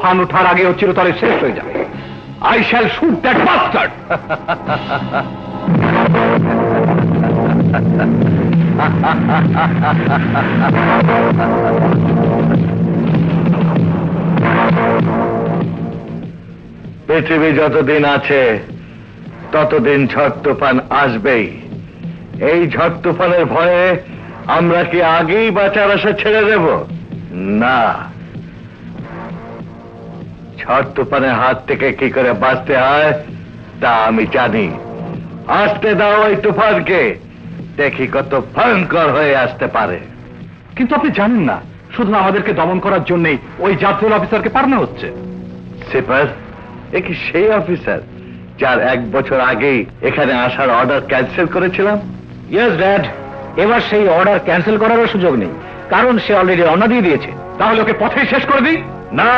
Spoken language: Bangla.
তুফান ওঠার আগে ও চিরতরে শেষ হয়ে যাবে। I shall shoot that bastard. পৃথিবী যতদিন আছে ততদিন ঝড় তুফান আসবেই। এই ঝড় তুফানের ভয়ে আমরা কি আগেই বাঁচার আশা ছেড়ে দেব? না, ঝড় তুফানের হাত থেকে কি করে বাঁচতে হয় তা আমি জানি। আসতে দাও ওই তুফানকে, দেখি কত ভয়ঙ্কর হয়ে আসতে পারে। কিন্তু আপনি জানেন না, শুধু আমাদেরকে দমন করার জন্যই ওই জাতীয় অফিসারকে পাঠানো হচ্ছে। সিপার, এ কি সেই অফিসার যার 1 বছর আগেই এখানে আসার অর্ডার ক্যান্সেল করেছিলাম? ইয়েস ড্যাড, এবার সেই অর্ডার ক্যান্সেল করারও সুযোগ নেই, কারণ সে অলরেডি রওনা দিয়ে দিয়েছে। তাহলে ওকে পথেই শেষ করে দিই। না,